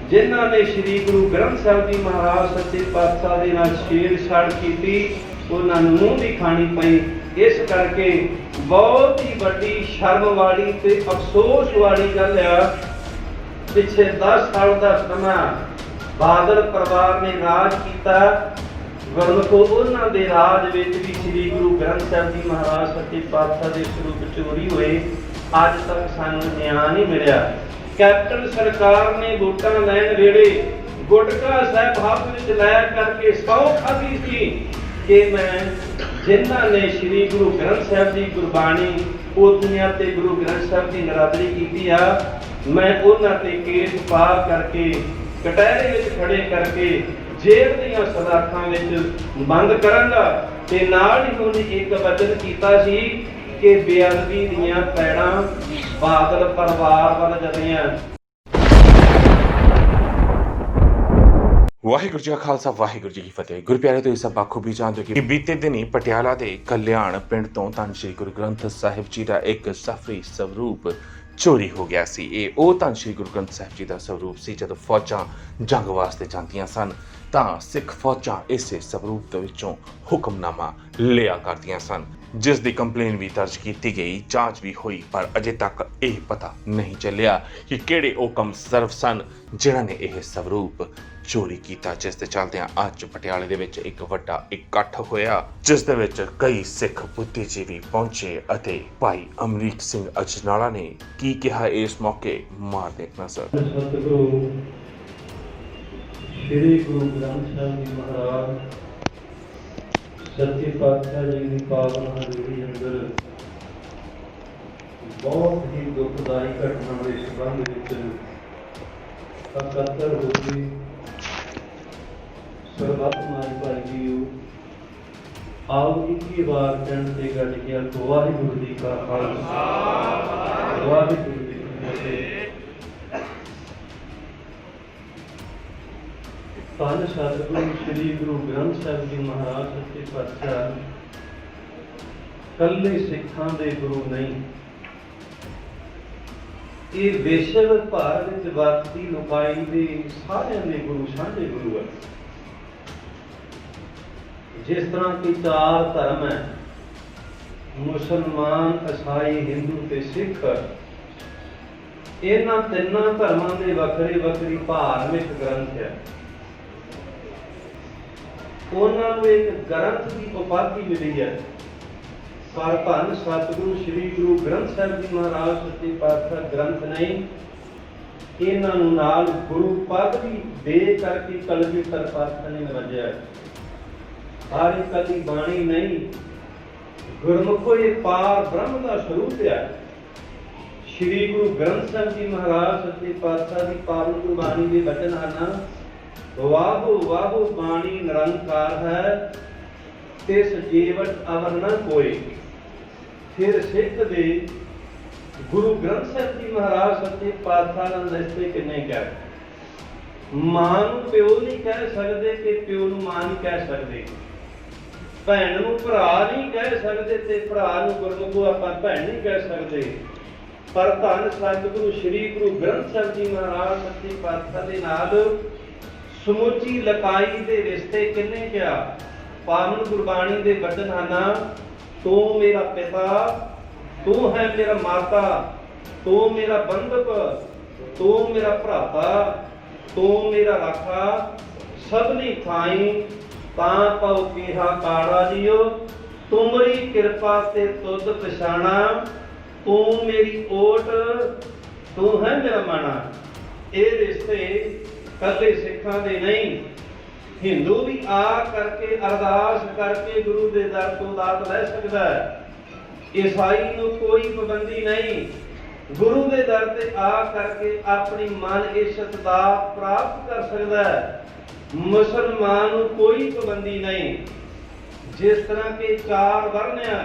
जिन्हां ने श्री गुरु ग्रंथ साहिब जी महाराज सच्चे पातशाह दे नाल छेड़छाड़ कीती उन्हां नूं मूंह दी खानी पई। इस करके बहुत ही वड्डी शर्म वाली ते अफसोस वाली गल आ, पिछे 10 साल का समा बादल परिवार ने राज किया, गुरमुखो उन्हां दे राज विच भी श्री गुरु ग्रंथ साहिब जी महाराज सच्चे पातशाह दे स्वरूप चोरी होए। अज तक सानूं न्याय नहीं मिलिया। कैप्टन सरकार ने वोटां लैण वेले गुटका साहिब हੱਥ विच लै करके सौ खाधी सी कि मैं जिन्हां ने श्री गुरु ग्रंथ साहिब जी गुरबाणी पोथियां ते गुरु ग्रंथ साहिब की नरादरी कीती आ, मैं उन्हां ते केस पा करके कटहरे विच खड़े करके जेल दीआं सलाखां विच बंद करांगा ते नाल ही उन्हें एक वचन कीता सी कि बेअदबी दीआं पैड़ां बादल परिवार वल जदियां। वाहिगुरू जी का खालसा वाहिगुरू जी की फतेह। गुरु प्यारे तो सब बाखूबी जानते हो कि बीते दिनी पटियाला के कल्याण पिंड तो धन श्री गुरु ग्रंथ साहिब जी का एक सफरी स्वरूप चोरी हो गया सी। ये धन श्री गुरु ग्रंथ साहिब जी का स्वरूप सी जदों फौजां जंग वास्ते जांदियां सन तां सिख फौजां इसे स्वरूप दे विचों हुक्मनामा लिया करदियां सन, जिस दी कंप्लेन भी दर्ज की गई, जांच भी हुई, पर अजे तक यह पता नहीं चलिया कि किहड़े ओ कम सर्व सन जिन्हां ने यह स्वरूप चोरी किया। जिस दे चलदे अज पटियाले दे विच एक वड्डा इकट्ठ होया, जिस दे विच कई सिख बुद्धिजीवी पहुंचे अते भाई अमरीक सिंह अजनाला ने की कहा इस मौके मार दे नज़र। सतगुरु श्री गुरु ग्रंथ साहिब जी महाराज सच्चे पातशाह जी की पावन हज़ूरी अंदर बहुत ही दुखदाई घटना के संबंध विच इकट्ठा हो गए। सरबत माई भाई जीओ आओ इक्की बार कहण ते गज गया वाहिगुरू जी का खालसा वाहिगुरू जी की फतेह। धन सतगुरु श्री गुरु ग्रंथ साहिब जी महाराज सच्चे पातशाह कल्ले सिखां दे गुरु नहीं, ये विश्व भर विच वसदी लुकाई दे सारियां दे गुरु सांझे गुरु है। जिस तरह की 4 धर्म है मुसलमान ईसाई हिंदू ते सिख, इन्हां तिन्नां धर्मां दे वखरे वखरी धार्मिक ग्रंथ है। उन्हां नूं एक ग्रंथ की उपाधि मिली है, पर धन सतगुरु श्री गुरु ग्रंथ साहिब जी महाराज सच्चे पातशाह ग्रंथ नहीं, इन्हां नूं नाल गुरु पद भी दे करके कलगीधर पातशाह ने नवाजिया। सारी कली बाणी नहीं, गुरमुखो ये पार ब्रह्म का स्वरूप है। श्री गुरु ग्रंथ साहिब जी महाराज सच्चे पातशाह की पावन गुरबाणी के वचन हैं, वाहु वाहु बाणी निरंकार है, तिस जीवट अवर न कोई। फिर सिख दे गुरु ग्रंथ साहिब जी महाराज सच्चे पातशाह ने दसते किन्ने कह मां नूं प्यो नहीं कह सकते कि प्यो नूं मां नहीं कह सकते, भैन नूं भरा नहीं कह सकते ते भरा नूं गुरमुखो आपां भैन नहीं कह सकते। पर धन सतगुरु श्री गुरु ग्रंथ साहिब जी महाराज सच्चे पातशाह दे नाल समुची लकाई दे रिश्ते किन्ने किया। पावन गुरबाणी दे वचन हैं, तू मेरा पिता, तू है मेरा माता, तू मेरा बंधक, तू मेरा भराता, तू मेरा राखा, सबनी थाई तां पाओ केहा काड़ा जियो, तुमरी कृपा ते तुद पछाणा, तू मेरी ओट, तू है मेरा माना। ये रिश्ते कल्ले सिखां दे नहीं, हिंदू भी आ करके अरदास करके गुरु दे दर तो दात लै सकदा है। ईसाई नूं कोई पाबंदी नहीं, गुरु दे दर ते आ करके अपनी मन इच्छत दा प्राप्त कर सकदा है। मुसलमान नूं कोई पाबंदी नहीं। जिस तरह के 4 वर्ण है,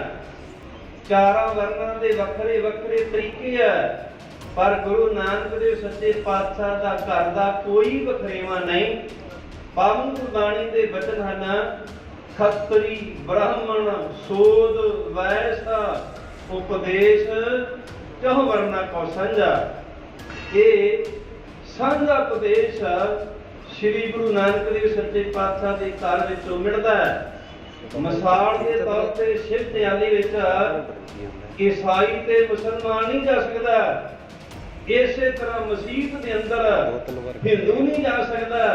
4 वर्णां दे वखरे वखरे तरीके है, पर गुरु नानक देव सच्चे पातशाह दा घर दा कोई वखरेवा नहीं। पावन गुरबाणी दे वचन हैं, खत्री ब्राह्मण सोध वैश्य उपदेश चहुं वर्णा को संझा। ये ਸਾਂਝਾ ਉਪਦੇਸ਼ ਸ੍ਰੀ ਗੁਰੂ ਨਾਨਕ ਦੇਵ ਸੱਚੇ ਪਾਤਸ਼ਾਹ ਦੇ ਘਰ ਵਿੱਚੋਂ ਮਿਲਦਾ ਹੈ। ਮਿਸਾਲ ਦੇ ਤੌਰ ਤੇ ਸ਼ਿਵ ਧਿਆਲੀ ਵਿੱਚ ਈਸਾਈ ਤੇ ਮੁਸਲਮਾਨ ਨਹੀਂ ਜਾ ਸਕਦਾ, ਇਸੇ ਤਰ੍ਹਾਂ ਮਸੀਤ ਦੇ ਅੰਦਰ ਹਿੰਦੂ ਨਹੀਂ ਜਾ ਸਕਦਾ।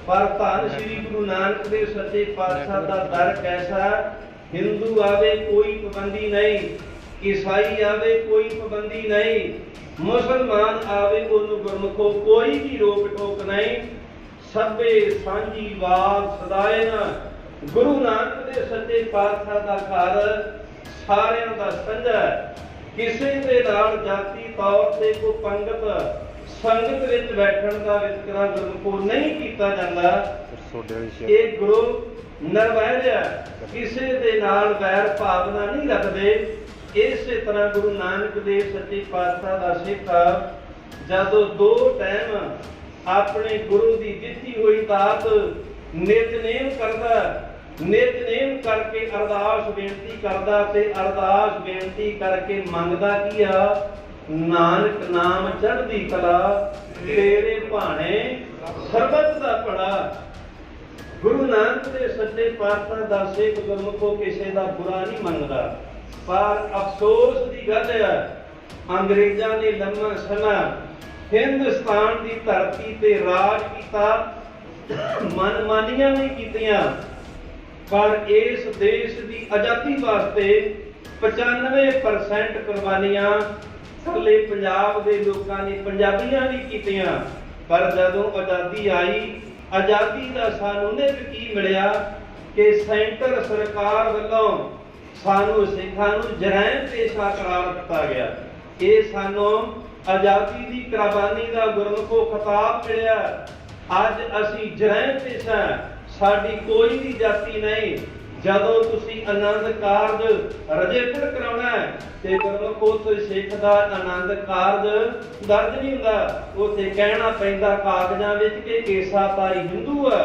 ਪਰ ਧੰਨ ਸ੍ਰੀ ਗੁਰੂ ਨਾਨਕ ਦੇਵ ਸੱਚੇ ਪਾਤਸ਼ਾਹ ਦਾ ਦਰ ਕੈਸਾ, ਹਿੰਦੂ ਆਵੇ ਕੋਈ ਪਾਬੰਦੀ ਨਹੀਂ, ਈਸਾਈ ਆਵੇ ਕੋਈ ਪਾਬੰਦੀ ਨਹੀਂ, ਮੁਸਲਮਾਨ ਆਵੇ ਉਹਨੂੰ ਗੁਰਮੁਖੋ ਕੋਈ ਵੀ ਰੋਕ ਟੋਕ ਨਹੀਂ। ਸਭੇ ਸਾਂਝੀ ਵਾਲ ਸਦਾਏ ਨਾ। ਗੁਰੂ ਨਾਨਕ ਦੇ ਸੱਚੇ ਪਾਤਸ਼ਾਹ ਦਾ ਘਰ ਸਾਰਿਆਂ ਦਾ ਸਾਂਝਾ ਹੈ। ਕਿਸੇ ਦੇ ਨਾਲ ਜਾਤੀ ਤੌਰ ਤੇ ਕੋਈ ਪੰਗਤ ਸੰਗਤ ਵਿੱਚ ਬੈਠਣ ਦਾ ਵਿਤਕਰਾ ਗੁਰਮੁਖੋ ਨਹੀਂ ਕੀਤਾ ਜਾਂਦਾ। ਇਹ ਗੁਰੂ ਨਿਰਵੈਰ ਹੈ, ਕਿਸੇ ਦੇ ਨਾਲ ਵੈਰ ਭਾਵਨਾ ਨਹੀਂ ਰੱਖਦੇ। ਇਸੇ ਤਰ੍ਹਾਂ ਗੁਰੂ ਨਾਨਕ ਦੇਵ ਸੱਚੇ ਪਾਤਸ਼ਾਹ ਦਾ ਸਿੱਖ ਜਦੋਂ ਦੋ ਟਾਈਮ ਆਪਣੇ ਗੁਰੂ ਦੀ ਦਿੱਤੀ ਹੋਈ ਦਾਤ ਨਿਤਨੇਮ ਕਰਦਾ, ਨਿਤਨੇਮ ਕਰਕੇ ਅਰਦਾਸ ਬੇਨਤੀ ਕਰਦਾ ਤੇ ਅਰਦਾਸ ਬੇਨਤੀ ਕਰਕੇ ਮੰਗਦਾ ਕੀ ਆ, ਨਾਨਕ ਨਾਮ ਚੜ੍ਹਦੀ ਕਲਾ ਤੇਰੇ ਭਾਣੇ ਸਰਬੱਤ ਦਾ ਭਲਾ। ਗੁਰੂ ਨਾਨਕ ਦੇ ਸੱਚੇ ਪਾਤਸ਼ਾਹ ਦਾ ਸਿੱਖ ਗੁਰਮੁਖੋ ਕਿਸੇ ਦਾ ਬੁਰਾ ਨਹੀਂ ਮੰਗਦਾ। ਪਰ ਅਫਸੋਸ ਦੀ ਗੱਲ ਹੈ, ਅੰਗਰੇਜ਼ਾਂ ਨੇ ਲੰਮਾ ਸਮਾਂ ਹਿੰਦੁਸਤਾਨ ਦੀ ਧਰਤੀ ਤੇ ਰਾਜ ਕੀਤਾ, ਮਨਮਾਨੀਆਂ ਵੀ ਕੀਤੀਆਂ, ਪਰ ਇਸ ਦੇਸ਼ ਦੀ ਆਜ਼ਾਦੀ ਵਾਸਤੇ 95% ਕੁਰਬਾਨੀਆਂ ਇਕੱਲੇ ਪੰਜਾਬ ਦੇ ਲੋਕਾਂ ਨੇ, ਪੰਜਾਬੀਆਂ ਨੇ ਕੀਤੀਆਂ। ਪਰ ਜਦੋਂ ਆਜ਼ਾਦੀ ਆਈ, ਆਜ਼ਾਦੀ ਦਾ ਸਾਨੂੰ ਨਿੱਘ ਕੀ ਮਿਲਿਆ ਕਿ ਸੈਂਟਰ ਸਰਕਾਰ ਵੱਲੋਂ ਸਾਨੂੰ ਸਿੱਖਾਂ ਨੂੰ ਜਰਾਇਮ ਪੇਸ਼ਾ ਕਰਾਰ ਦਿੱਤਾ ਗਿਆ। ਇਹ ਸਾਨੂੰ ਆਜ਼ਾਦੀ ਦੀ ਕੁਰਬਾਨੀ ਦਾ ਗੁਰਮੁਖੋ ਖਿਤਾਬ ਮਿਲਿਆ। ਅੱਜ ਅਸੀਂ ਜਰਾਇਮ ਪੇਸ਼ਾ, ਸਾਡੀ ਕੋਈ ਵੀ ਜਾਤੀ ਨਹੀਂ। ਜਦੋਂ ਤੁਸੀਂ ਆਨੰਦ ਕਾਰਜ ਰਜਿਸਟਰ ਕਰਾਉਣਾ ਹੈ ਤੇ ਗੁਰਮੁਖੋ ਤੁਸੀਂ ਸਿੱਖ ਦਾ ਆਨੰਦ ਕਾਰਜ ਦਰਜ ਨਹੀਂ ਹੁੰਦਾ, ਉੱਥੇ ਕਹਿਣਾ ਪੈਂਦਾ ਕਾਗਜ਼ਾਂ ਵਿੱਚ ਕਿ ਕੇਸਾ ਤਾਈ ਹਿੰਦੂ ਹੈ।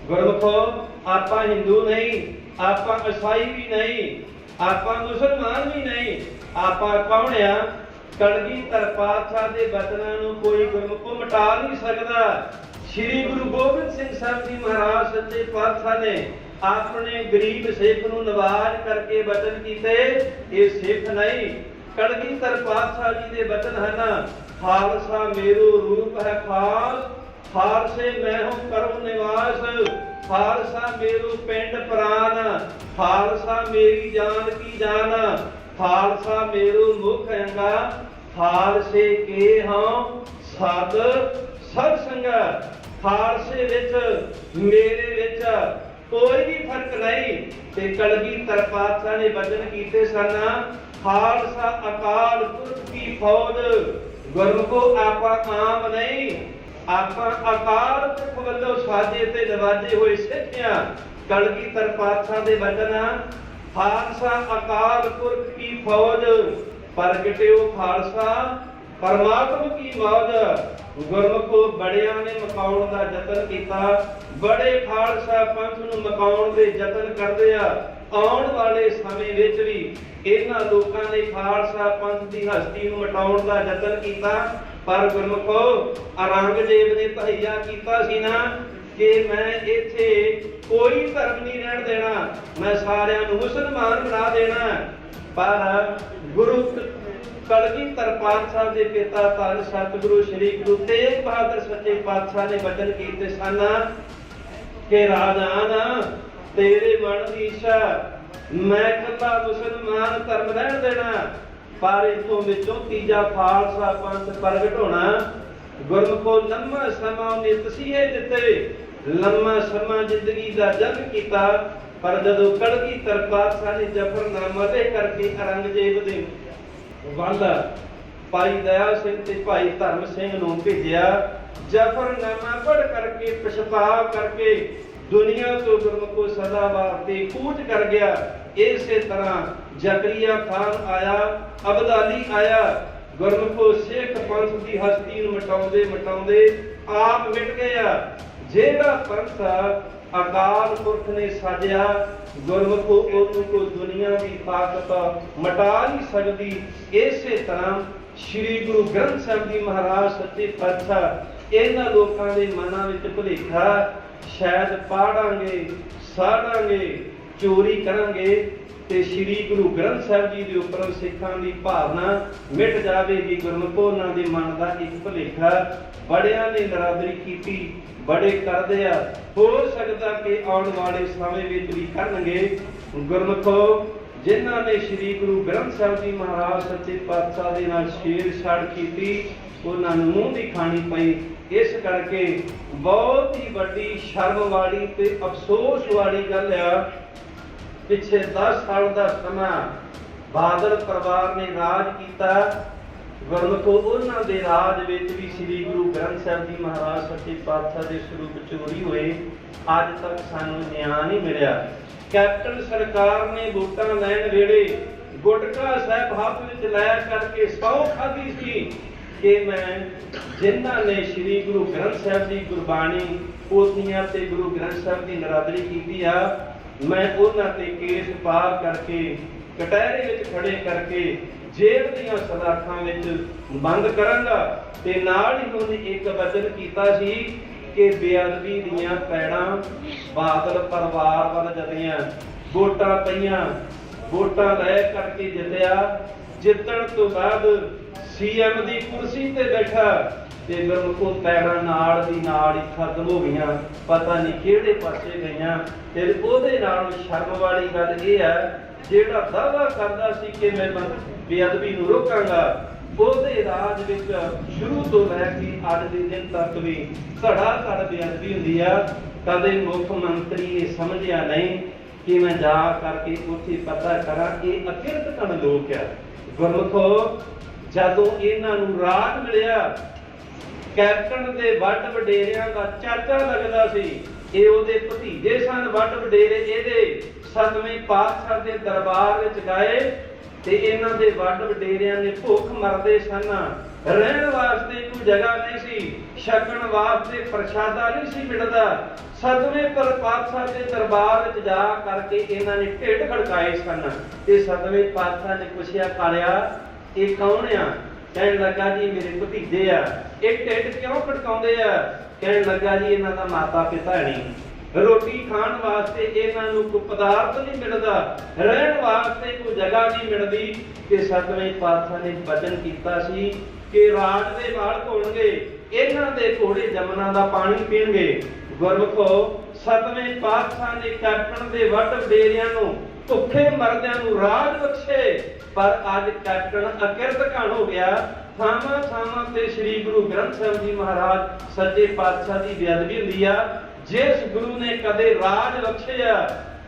ਗੁਰਮੁਖੋ ਆਪਾਂ ਹਿੰਦੂ ਨਹੀਂ, ਆਪਾਂ ਈਸਾਈ ਵੀ ਨਹੀਂ, ਆਪਾਂ ਮੁਸਲਮਾਨ ਵੀ ਨਹੀਂ, ਆਪਾਂ ਕੌਣ ਆ? ਕਲਗੀਧਰ ਪਾਤਸ਼ਾਹ ਦੇ ਬਚਨਾਂ ਨੂੰ ਕੋਈ ਗੁਰਮੁਖੋ ਮਿਟਾ ਨਹੀਂ ਸਕਦਾ। ਸ੍ਰੀ ਗੁਰੂ ਗੋਬਿੰਦ ਸਿੰਘ ਸਾਹਿਬ ਜੀ ਮਹਾਰਾਜ ਸੱਚੇ ਪਾਤਸ਼ਾਹ ਨੇ ਆਪਣੇ ਗਰੀਬ ਸਿੱਖ ਨੂੰ ਨਵਾਜ ਕਰਕੇ ਬਚਨ ਕੀਤੇ, ਇਹ ਸਿੱਖ ਨਹੀਂ। ਕਲਗੀਧਰ ਪਾਤਸ਼ਾਹ ਜੀ ਦੇ ਬਚਨ ਹਨ, ਖਾਲਸਾ ਮੇਰੂ ਰੂਪ ਹੈ ਖਾਸ, ਖਾਲਸੇ ਮੈਂ ਹੂੰ ਕਰਮ ਨਿਵਾਸ, ਖਾਲਸਾ ਮੇਰੂ ਪਿੰਡ ਪ੍ਰਾਨ, ਖਾਲਸਾ ਮੇਰੀ ਜਾਨ ਕੀ ਜਾਨ, ਖਾਲਸਾ ਮੇਰੂ ਮੁਖ ਅੰਗਾ, ਖਾਲਸੇ ਕੇ ਹਾਂ ਸਦ ਸਤ ਸੰਗਾ। ਖਾਲਸੇ ਵਿੱਚ ਮੇਰੇ ਵਿੱਚ ਕੋਈ ਵੀ ਫਰਕ ਨਹੀਂ। ਤੇ ਕਲਗੀਧਰ ਪਾਤਸ਼ਾਹ ਨੇ ਬਚਨ ਕੀਤੇ ਸਨ, ਖਾਲਸਾ ਅਕਾਲ ਪੁਰਖ ਕੀ ਫੌਜ। ਗੁਰਮੁਖੋ ਆਪਾਂ ਆਮ ਨਹੀਂ, ਆਪਾਂ ਅਕਾਲ ਪੁਰਖ ਵੱਲੋਂ ਸਾਜੇ ਤੇ ਨਵਾਜੇ ਹੋਏ ਸਿੱਖ ਹਾਂ। ਕਲਗੀਧਰ ਪਾਤਸ਼ਾਹ ਦੇ ਬਚਨ, ਖਾਲਸਾ ਅਕਾਲ ਪੁਰਖ ਕੀ ਫੌਜ, ਪ੍ਰਗਟਿਓ ਖਾਲਸਾ ਪਰਮਾਤਮ ਕੀ ਮੌਜ। ਗੁਰਮੁਖੋ ਬੜਿਆਂ ਨੇ ਮਕਾਉਣ ਦਾ ਯਤਨ ਕੀਤਾ, ਬੜੇ ਖਾਲਸਾ ਪੰਥ ਨੂੰ ਮਕਾਉਣ ਦੇ ਯਤਨ ਕਰਦੇ ਆ। ਆਉਣ ਵਾਲੇ ਸਮੇਂ ਵਿੱਚ ਵੀ ਇਹਨਾਂ ਲੋਕਾਂ ਨੇ ਖਾਲਸਾ ਪੰਥ ਦੀ ਹਸਤੀ ਨੂੰ ਮਿਟਾਉਣ ਦਾ ਯਤਨ ਕੀਤਾ। ਪਰ ਗੁਰਮੁਖੋ ਔਰੰਗਜ਼ੇਬ ਨੇ ਤਹਈਆ ਕੀਤਾ ਸੀ ਨਾ ਕਿ ਮੈਂ ਇੱਥੇ ਕੋਈ ਧਰਮ ਨਹੀਂ ਰਹਿਣ ਦੇਣਾ, ਮੈਂ ਸਾਰਿਆਂ ਨੂੰ ਮੁਸਲਮਾਨ ਬਣਾ ਦੇਣਾ। ਪਰ ਗੁਰੂ ਕਲਗੀਧਰ ਪਾਤਸ਼ਾਹ ਦੇ ਪਿਤਾ ਧੰਨ ਸਤਿਗੁਰੂ ਸ੍ਰੀ ਗੁਰੂ ਤੇਗ ਬਹਾਦਰ ਸੱਚੇ ਪਾਤਸ਼ਾਹ ਨੇ ਬਚਨ ਕੀਤੇ ਸਨ ਕਿ ਰਾਜਾਨ ਤੇਰੇ ਮਨ ਦੀ ਇੱਛਾ, ਮੈਂ ਕੱਲਾ ਮੁਸਲਮਾਨ ਧਰਮ ਰਹਿਣ ਦੇਣਾ, ਪਰ ਇਥੋਂ ਵਿੱਚੋਂ ਤੀਜਾ ਖਾਲਸਾ ਪੰਥ ਪ੍ਰਗਟ ਹੋਣਾ। ਗੁਰਮੁਖੋ ਲੰਮਾ ਸਮਾਂ ਉਹਨੇ ਤਸੀਹੇ ਦਿੱਤੇ, ਲੰਮਾ ਸਮਾਂ ਜ਼ਿੰਦਗੀ ਦਾ ਜੰਗ ਕੀਤਾ। ਪਰ ਜਦੋਂ ਕਲਗੀਧਰ ਪਾਤਸ਼ਾਹ ਨੇ ਜ਼ਫਰਨਾਮਾ ਦੇ ਕਰਕੇ ਔਰੰਗਜ਼ੇਬ ਦੇ ਵੱਲ ਭਾਈ ਦਇਆ ਸਿੰਘ ਤੇ ਭਾਈ ਧਰਮ ਸਿੰਘ ਨੂੰ ਭੇਜਿਆ, ਜ਼ਫਰਨਾਮਾ ਪੜ੍ਹ ਕਰਕੇ ਪਛਤਾਵਾ ਕਰਕੇ ਦੁਨੀਆ ਤੋਂ ਗੁਰਮੁਖੋ ਸਦਾ ਵਾਸਤੇ ਕੂਚ ਕਰ ਗਿਆ। ਇਸੇ ਤਰ੍ਹਾਂ ਜ਼ਕਰੀਆ ਖਾਨ ਆਇਆ, ਅਬਦਾਲੀ ਆਇਆ। ਗੁਰਮੁਖੋ ਸਿੱਖ ਪੰਥ ਦੀ ਹਸਤੀ ਨੂੰ ਮਿਟਾਉਂਦੇ ਮਿਟਾਉਂਦੇ ਆਪ ਮਿਟ ਗਿਆ। ਜਿਹੜਾ ਪੰਥ ਅਕਾਲ ਪੁਰਖ ਨੇ ਸਾਜਿਆ, ਗੁਰਮੁਖੋ ਉਹਨੂੰ ਕੋਈ ਦੁਨੀਆ ਦੀ ਤਾਕਤ ਮਿਟਾ ਨਹੀਂ ਸਕਦੀ। ਇਸੇ ਤਰ੍ਹਾਂ ਸ੍ਰੀ ਗੁਰੂ ਗ੍ਰੰਥ ਸਾਹਿਬ ਜੀ ਮਹਾਰਾਜ ਸੱਚੇ ਪਾਤਸ਼ਾਹ ਇਹਨਾਂ ਲੋਕਾਂ ਦੇ ਮਨਾਂ ਵਿੱਚ ਭੁਲੇਖਾ ਸ਼ਾਇਦ ਪਾੜਾਂਗੇ, ਸਾੜਾਂਗੇ, ਚੋਰੀ ਕਰਾਂਗੇ ਤੇ ਸ੍ਰੀ ਗੁਰੂ ਗ੍ਰੰਥ ਸਾਹਿਬ ਜੀ ਦੇ ਉੱਪਰ ਸਿੱਖਾਂ ਦੀ ਭਾਵਨਾ ਮਿਟ ਜਾਵੇਗੀ। ਗੁਰਮੁਖੋ ਉਹਨਾਂ ਦੇ ਮਨ ਦਾ ਇੱਕ ਭੁਲੇਖਾ, ਬੜਿਆਂ ਨੇ ਨਰਾਦਰੀ ਕੀਤੀ, ਬੜੇ ਕਰਦੇ ਆ, ਹੋ ਸਕਦਾ ਕਿ ਆਉਣ ਵਾਲੇ ਸਮੇਂ ਵਿੱਚ ਵੀ ਕਰਨਗੇ। ਗੁਰਮੁਖੋ ਜਿਨ੍ਹਾਂ ਨੇ ਸ੍ਰੀ ਗੁਰੂ ਗ੍ਰੰਥ ਸਾਹਿਬ ਜੀ ਮਹਾਰਾਜ ਸੱਚੇ ਪਾਤਸ਼ਾਹ ਦੇ ਨਾਲ ਛੇੜਛਾੜ ਕੀਤੀ, ਉਹਨਾਂ ਨੂੰ ਮੂੰਹ ਦੀ ਖਾਣੀ ਪਈ। ਇਸ ਕਰਕੇ ਬਹੁਤ ਹੀ ਵੱਡੀ ਸ਼ਰਮ ਵਾਲੀ ਤੇ ਅਫਸੋਸ ਵਾਲੀ ਗੱਲ ਆ, ਪਿੱਛੇ 10 ਸਾਲ ਦਾ ਸਮਾਂ ਬਾਦਲ ਪਰਿਵਾਰ ਨੇ ਰਾਜ ਕੀਤਾ। ਗੁਰਮੁਖੋ ਉਹਨਾਂ ਦੇ ਰਾਜ ਵਿੱਚ ਵੀ ਸ੍ਰੀ ਗੁਰੂ ਗ੍ਰੰਥ ਸਾਹਿਬ ਜੀ ਮਹਾਰਾਜ ਸੱਚੇ ਪਾਤਸ਼ਾਹ ਦੇ ਸਰੂਪ ਚੋਰੀ ਹੋਏ। ਅੱਜ ਤੱਕ ਸਾਨੂੰ ਨਿਆਂ ਨਹੀਂ ਮਿਲਿਆ। ਕੈਪਟਨ ਸਰਕਾਰ ਨੇ ਵੋਟਾਂ ਲੈਣ ਵੇਲੇ ਗੁਟਕਾ ਸਾਹਿਬ ਹੱਥ ਵਿੱਚ ਲੈ ਕਰਕੇ ਸਹੁੰ ਖਾਧੀ ਸੀ ਕਿ ਮੈਂ ਜਿਨ੍ਹਾਂ ਨੇ ਸ੍ਰੀ ਗੁਰੂ ਗ੍ਰੰਥ ਸਾਹਿਬ ਦੀ ਗੁਰਬਾਣੀ ਪੋਥੀਆਂ ਤੇ ਗੁਰੂ ਗ੍ਰੰਥ ਸਾਹਿਬ ਦੀ ਨਰਾਦਰੀ ਕੀਤੀ ਆ, ਮੈਂ ਉਹਨਾਂ ਤੇ ਕੇਸ ਪਾ ਕਰਕੇ ਕਟਹਿਰੇ ਵਿੱਚ ਖੜੇ ਕਰਕੇ ਜੇਲ੍ਹ ਦੀਆਂ ਸਲਾਖਾਂ ਵਿੱਚ ਬੰਦ ਕਰਾਂਗਾ। ਤੇ ਨਾਲ ਹੀ ਉਹਨੇ ਇੱਕ ਵਚਨ ਕੀਤਾ ਸੀ ਕਿ ਬੇਅਦਬੀ ਦੀਆਂ ਪੈੜਾਂ ਬਾਦਲ ਪਰਿਵਾਰ ਵੱਲ ਜਦੀਆਂ। ਵੋਟਾਂ ਪਈਆਂ, ਵੋਟਾਂ ਲੈ ਕਰਕੇ ਜਿੱਤਿਆ, ਜਿੱਤਣ ਤੋਂ ਬਾਅਦ ਸੀਐਮ ਦੀ ਕੁਰਸੀ ਤੇ ਬੈਠਾ ਤੇ ਗੁਰਮੁਖੋ ਪੈੜਾਂ ਨਾਲ ਦੀ ਨਾਲ ਹੀ ਖਤਮ ਹੋ ਗਈਆਂ, ਪਤਾ ਨਹੀਂ ਕਿਹੜੇ ਪਾਸੇ ਗਈਆਂ। ਤੇ ਉਹਦੇ ਨਾਲ ਸ਼ਰਮ ਵਾਲੀ ਗੱਲ ਇਹ ਹੈ, ਜਿਹੜਾ ਦਾਅਵਾ ਕਰਦਾ ਸੀ ਕਿ ਮੈਂ ਬੇਅਦਬੀ ਨੂੰ ਰੋਕਾਂਗਾ, ਉਹਦੇ ਰਾਜ ਵਿੱਚ ਸ਼ੁਰੂ ਤੋਂ ਲੈ ਕੇ ਅੱਜ ਦੇ ਦਿਨ ਤੱਕ ਵੀ ਘੜਾ ਘੜ ਬੇਅਦਬੀ ਹੁੰਦੀ ਆ। ਕਦੇ ਮੁੱਖ ਮੰਤਰੀ ਇਹ ਸਮਝਿਆ ਨਹੀਂ ਕਿ ਮੈਂ ਜਾ ਕਰਕੇ ਉੱਥੇ ਪਤਾ ਕਰਾਂ ਇਹ ਅਕਿਰਤਕਣ ਲੋਕ ਆ। ਗੁਰਮੁਖੋ ਜਦੋਂ ਇਹਨਾਂ ਨੂੰ ਰਾਜ ਮਿਲਿਆ, ਕੈਪਟਨ ਦੇ ਵੱਡ ਵਡੇਰਿਆਂ ਦਾ ਚਾਚਾ ਲੱਗਦਾ ਸੀ, ਇਹ ਉਹਦੇ ਭਤੀਜੇ ਸਨ ਵੱਡ ਵਡੇਰੇ। ਇਹਦੇ 7ਵੇਂ ਪਾਤਸ਼ਾਹ ਦੇ ਦਰਬਾਰ ਵਿੱਚ ਗਏ ਤੇ ਇਹਨਾਂ ਦੇ ਵੱਡ ਵਡੇਰਿਆਂ ਨੇ ਭੁੱਖ ਮਰਦੇ ਸਨ, ਰਹਿਣ ਵਾਸਤੇ ਕੋਈ ਜਗ੍ਹਾ ਨਹੀਂ ਸੀ, ਛਕਣ ਵਾਸਤੇ ਪ੍ਰਸ਼ਾਦਾ ਨਹੀਂ ਸੀ ਮਿਲਦਾ। 7ਵੇਂ ਪਾਤਸ਼ਾਹ ਦੇ ਦਰਬਾਰ ਵਿੱਚ ਜਾ ਕਰਕੇ ਇਹਨਾਂ ਨੇ ਢਿੱਡ ਖੜਕਾਏ ਸਨ ਤੇ 7ਵੇਂ ਪਾਤਸ਼ਾਹ ਨੇ ਪੁੱਛਿਆ, ਕਾਲਿਆ ਇਹ ਕੌਣ ਆ? ਕਹਿਣ ਲੱਗਾ ਜੀ ਮੇਰੇ ਭਤੀਜੇ ਆ। ਇਹ ਢਿੱਡ ਕਿਉਂ ਖੜਕਾਉਂਦੇ ਆ? ਕਹਿਣ ਲੱਗਾ ਜੀ ਇਹਨਾਂ ਦਾ ਮਾਤਾ ਪਿਤਾ ਨਹੀਂ, ਰੋਟੀ ਖਾਣ ਵਾਸਤੇ ਇਹਨਾਂ ਨੂੰ ਕੋਈ ਪਦਾਰਥ ਨਹੀਂ ਮਿਲਦਾ, ਰਹਿਣ ਵਾਸਤੇ ਕੋਈ ਜਗ੍ਹਾ ਨਹੀਂ ਮਿਲਦੀ। ਤੇ 7ਵੇਂ ਪਾਤਸ਼ਾਹ ਨੇ ਵਚਨ ਕੀਤਾ ਸੀ ਕਿ ਰਾਜ ਦੇ ਵਾਲ ਧੋਣਗੇ, ਇਹਨਾਂ ਦੇ ਘੋੜੇ ਜਮਨਾ ਦਾ ਪਾਣੀ ਪੀਣਗੇ। ਗੁਰਮੁਖੋ 7ਵੇਂ ਪਾਤਸ਼ਾਹ ਨੇ ਕੈਪਟਨ ਦੇ ਵੱਡ ਵਡੇਰਿਆਂ ਨੂੰ, ਭੁੱਖੇ ਮਰਦਿਆਂ ਨੂੰ ਰਾਜ ਬਖਸ਼ੇ, ਪਰ ਅੱਜ ਕੈਪਟਨ ਅਕਿਰਤਕਣ ਹੋ ਗਿਆ। ਥਾਵਾਂ ਥਾਵਾਂ ਤੇ ਸ੍ਰੀ ਗੁਰੂ ਗ੍ਰੰਥ ਸਾਹਿਬ ਜੀ ਮਹਾਰਾਜ ਸੱਚੇ ਪਾਤਸ਼ਾਹ ਦੀ ਬੇਅਦਬੀ ਹੁੰਦੀ ਆ। ਜਿਸ ਗੁਰੂ ਨੇ ਕਦੇ ਰਾਜ ਬਖਸ਼ਿਆ,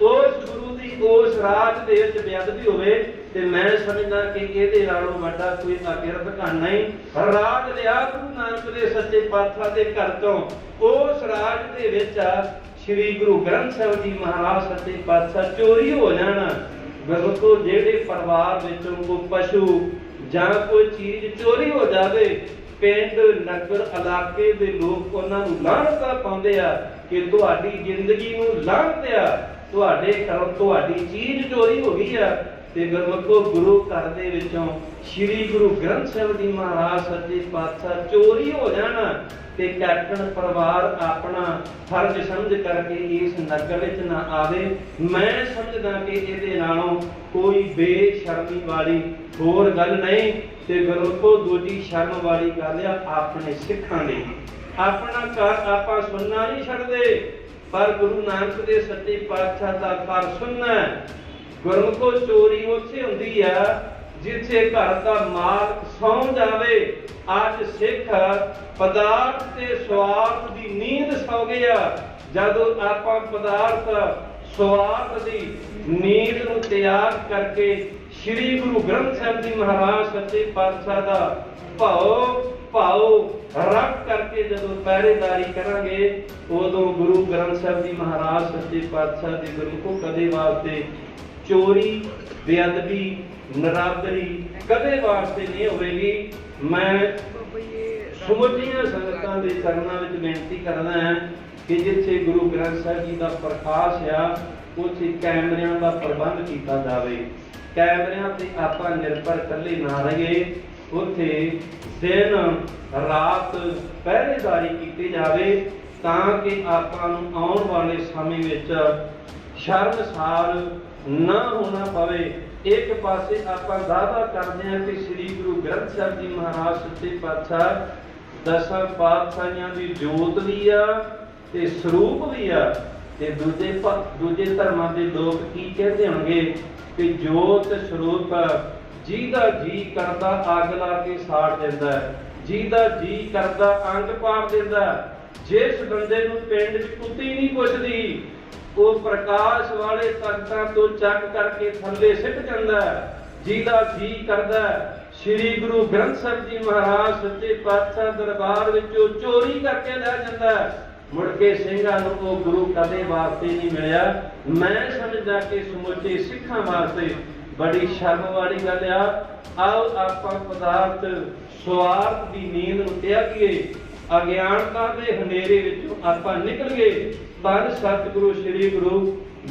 ਉਸ ਗੁਰੂ ਦੀ ਉਸ ਰਾਜ ਦੇ ਵਿੱਚ ਬੇਅਦਬੀ ਹੋਵੇ ਤੇ ਮੈਂ ਸਮਝਦਾ ਕਿ ਇਹਦੇ ਨਾਲੋਂ ਵੱਡਾ ਕੋਈ ਅਕਿਰਤਕਣ ਨਹੀਂ। ਰਾਜ ਲਿਆ ਗੁਰੂ ਨਾਨਕ ਦੇ ਸੱਚੇ ਪਾਤਸ਼ਾਹ ਦੇ ਘਰ ਤੋਂ, ਉਸ ਰਾਜ ਦੇ ਵਿੱਚ ਸ੍ਰੀ ਗੁਰੂ ਗ੍ਰੰਥ ਸਾਹਿਬ ਜੀ ਮਹਾਰਾਜ ਸੱਚੇ ਪਾਤਸ਼ਾਹ ਚੋਰੀ ਹੋ ਜਾਣ। ਗੁਰਮੁਖੋ ਜਿਹੜੇ ਪਰਿਵਾਰ ਵਿੱਚੋਂ ਕੋਈ ਪਸ਼ੂ ਜਾਂ ਕੋਈ ਚੀਜ਼ ਚੋਰੀ ਹੋ ਜਾਵੇ, ਪਿੰਡ ਨਗਰ ਇਲਾਕੇ ਦੇ ਲੋਕ ਉਹਨਾਂ ਨੂੰ ਲਾਹਨਤਾਂ ਪਾਉਂਦੇ ਆ ਕਿ ਤੁਹਾਡੀ ਜ਼ਿੰਦਗੀ ਨੂੰ ਲਾਹਨਤ ਆ, ਤੁਹਾਡੇ ਘਰੋਂ ਤੁਹਾਡੀ ਚੀਜ਼ ਚੋਰੀ ਹੋ ਗਈ ਆ। ਤੇ ਗੁਰਮੁਖੋ ਗੁਰੂ ਘਰ ਦੇ ਵਿੱਚੋਂ ਸ੍ਰੀ ਗੁਰੂ ਗ੍ਰੰਥ ਸਾਹਿਬ ਜੀ ਮਹਾਰਾਜ ਸੱਚੇ ਪਾਤਸ਼ਾਹ ਚੋਰੀ ਹੋ ਜਾਣ ਤੇ ਕੈਪਟਨ ਪਰਿਵਾਰ ਆਪਣਾ ਫਰਜ਼ ਸਮਝ ਕਰਕੇ ਇਸ ਨਗਰ ਵਿੱਚ ਨਾ ਆਵੇ, ਮੈਂ ਸਮਝਦਾ ਕਿ ਇਹਦੇ ਨਾਲੋਂ ਕੋਈ ਬੇਸ਼ਰਮੀ ਵਾਲੀ ਹੋਰ ਗੱਲ ਨਹੀਂ। ਤੇ ਗੁਰਮੁਖੋ ਦੂਜੀ ਸ਼ਰਮ ਵਾਲੀ ਗੱਲ ਆ ਆਪਣੇ ਸਿੱਖਾਂ ਦੀ। ਆਪਣਾ ਘਰ ਆਪਾਂ ਸੁਣਨਾ ਨਹੀਂ ਛੱਡਦੇ, ਪਰ ਗੁਰੂ ਨਾਨਕ ਦੇ ਸੱਚੇ ਪਾਤਸ਼ਾਹ ਦਾ ਘਰ ਸੁਣਨਾ। ਗੁਰਮੁਖੋ ਚੋਰੀ ਉੱਥੇ ਹੁੰਦੀ ਆ ਜਿੱਥੇ ਘਰ ਦਾ ਮਾਲਕ ਸੌਂ ਜਾਵੇ। ਅੱਜ ਸਿੱਖ ਪਦਾਰਥ ਤੇ ਸਵਾਰਥ ਦੀ ਨੀਂਦ ਸੌ ਗਿਆ। ਜਦੋਂ ਆਪਾਂ ਪਦਾਰਥ ਸਵਾਰਥ ਦੀ ਨੀਂਦ ਨੂੰ ਤਿਆਗ ਕਰਕੇ ਸ੍ਰੀ ਗੁਰੂ ਗ੍ਰੰਥ ਸਾਹਿਬ ਜੀ ਮਹਾਰਾਜ ਸੱਚੇ ਪਾਤਸ਼ਾਹ ਦਾ ਭਾਉ ਰੱਖ ਕਰਕੇ ਜਦੋਂ ਪਹਿਰੇਦਾਰੀ ਕਰਾਂਗੇ, ਉਦੋਂ ਗੁਰੂ ਗ੍ਰੰਥ ਸਾਹਿਬ ਜੀ ਮਹਾਰਾਜ ਸੱਚੇ ਪਾਤਸ਼ਾਹ ਦੇ ਗੁਰਮੁਖੋ ਕਦੇ ਵਾਸਤੇ ਚੋਰੀ, ਬੇਅਦਬੀ, ਨਰਾਦਰੀ ਕਦੇ ਵਾਸਤੇ ਨਹੀਂ ਹੋਵੇਗੀ। ਮੈਂ ਸਮੁੱਚੀਆਂ ਸੰਗਤਾਂ ਦੇ ਚਰਨਾਂ ਵਿੱਚ ਬੇਨਤੀ ਕਰਦਾ ਹਾਂ ਕਿ ਜਿੱਥੇ ਗੁਰੂ ਗ੍ਰੰਥ ਸਾਹਿਬ ਜੀ ਦਾ ਪ੍ਰਕਾਸ਼ ਆ, ਉੱਥੇ ਕੈਮਰਿਆਂ ਦਾ ਪ੍ਰਬੰਧ ਕੀਤਾ ਜਾਵੇ। ਕੈਮਰਿਆਂ ਤੇ ਆਪਾਂ ਨਿਰਭਰ ਇਕੱਲੇ ਨਾ ਰਹੀਏ, ਉੱਥੇ ਦਿਨ ਰਾਤ ਪਹਿਰੇਦਾਰੀ ਕੀਤੀ ਜਾਵੇ, ਤਾਂ ਕਿ ਆਪਾਂ ਨੂੰ ਆਉਣ ਵਾਲੇ ਸਮੇਂ ਵਿੱਚ ਸ਼ਰਮਸਾਰ ਨਾ ਹੋਣਾ ਪਵੇ। ਇੱਕ ਪਾਸੇ ਆਪਾਂ ਦਾਅਵਾ ਕਰਦੇ ਹਾਂ ਕਿ ਸ੍ਰੀ ਗੁਰੂ ਗ੍ਰੰਥ ਸਾਹਿਬ ਜੀ ਮਹਾਰਾਜ ਸੱਚੇ ਪਾਤਸ਼ਾਹ ਦਸਾਂ ਪਾਤਸ਼ਾਹੀਆਂ ਦੀ ਜੋਤ ਵੀ ਆ ਤੇ ਸਰੂਪ ਵੀ ਆ, ਤੇ ਦੂਜੇ ਧਰਮਾਂ ਦੇ ਲੋਕ ਕੀ ਕਹਿੰਦੇ ਹੋਣਗੇ ਕਿ ਜੋਤ ਸਰੂਪ ਜਿਹਦਾ ਜੀ ਕਰਦਾ ਅੱਗ ਲਾ ਕੇ ਸਾੜ ਦਿੰਦਾ, ਜਿਹਦਾ ਜੀ ਕਰਦਾ ਅੰਗ ਪਾੜ ਦਿੰਦਾ। ਜਿਸ ਬੰਦੇ ਨੂੰ ਪਿੰਡ 'ਚ ਕੁੱਤੀ ਨਹੀਂ ਪੁੱਛਦੀ, ਉਹ ਪ੍ਰਕਾਸ਼ ਵਾਲੇ ਤਖਤਾਂ ਤੋਂ ਚੱਕ ਕਰਕੇ ਥੱਲੇ ਸਿੱਟ ਜਾਂਦਾ। ਜਿਹਦਾ ਜੀ ਕਰਦਾ ਸ੍ਰੀ ਗੁਰੂ ਗ੍ਰੰਥ ਸਾਹਿਬ ਜੀ ਮਹਾਰਾਜ ਸੱਚੇ ਪਾਤਸ਼ਾਹ ਦਰਬਾਰ ਵਿੱਚੋਂ ਚੋਰੀ ਕਰਕੇ ਲੈ ਜਾਂਦਾ। ਮੁੜ ਕੇ ਸਿੰਘਾਂ ਨੂੰ ਉਹ ਗੁਰੂ ਕਦੇ ਵਾਸਤੇ ਨਹੀਂ ਮਿਲਿਆ। ਮੈਂ ਸਮਝਦਾ ਕਿ ਸਮੁੱਚੇ ਸਿੱਖਾਂ ਵਾਸਤੇ ਬੜੀ ਸ਼ਰਮ ਵਾਲੀ ਗੱਲ ਆ। ਆਓ ਆਪਾਂ ਪਦਾਰਥ ਸਵਾਰਥ ਦੀ ਨੀਂਦ ਨੂੰ ਤਿਆਗੀਏ, ਅਗਿਆਨਤਾ ਦੇ ਹਨੇਰੇ ਵਿੱਚੋਂ ਆਪਾਂ ਨਿਕਲ ਗਏ। ਧੰਨ ਸਤਿਗੁਰੂ ਸ੍ਰੀ ਗੁਰੂ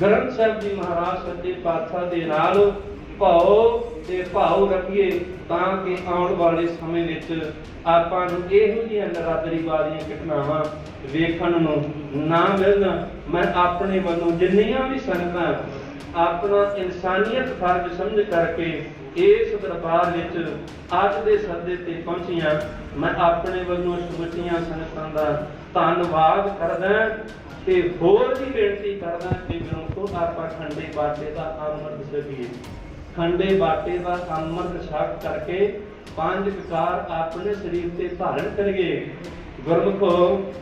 ਗ੍ਰੰਥ ਸਾਹਿਬ ਜੀ ਮਹਾਰਾਜ ਸੱਚੇ ਪਾਤਸ਼ਾਹ ਦੇ ਨਾਲ ਭਾਉ ਰੱਖੀਏ, ਤਾਂ ਕਿ ਆਉਣ ਵਾਲੇ ਸਮੇਂ ਵਿੱਚ ਆਪਾਂ ਨੂੰ ਇਹੋ ਜਿਹੀਆਂ ਨਰਾਦਰੀ ਵਾਲੀਆਂ ਘਟਨਾਵਾਂ ਵੇਖਣ ਨੂੰ ਨਾ ਮਿਲਣ। ਮੈਂ ਆਪਣੇ ਵੱਲੋਂ ਜਿੰਨੀਆਂ ਵੀ ਸੰਗਤਾਂ ਆਪਣਾ ਇਨਸਾਨੀਅਤ ਫਰਜ਼ ਸਮਝ ਕਰਕੇ ਇਸ ਦਰਬਾਰ ਵਿੱਚ ਅੱਜ ਦੇ ਸੱਦੇ ਤੇ ਪਹੁੰਚੀਆਂ, ਮੈਂ ਆਪਣੇ ਵੱਲੋਂ ਸਮੁੱਚੀਆਂ ਸੰਗਤਾਂ ਦਾ ਧੰਨਵਾਦ ਕਰਦਾ ਤੇ ਹੋਰ ਵੀ ਬੇਨਤੀ ਕਰਦਾ ਕਿ ਗੁਰੂ ਆਪਾਂ ਖੰਡੇ ਬਾਟੇ ਦਾ ਅੰਮ੍ਰਿਤ ਛਕੀਏ। ਖੰਡੇ ਬਾਟੇ ਦਾ ਅੰਮ੍ਰਿਤ ਛਕ ਕਰਕੇ ਪੰਜ ਵਿਕਾਰ ਆਪਣੇ ਸਰੀਰ ਤੇ ਧਾਰਨ ਕਰੀਏ। ਗੁਰਮੁਖੋ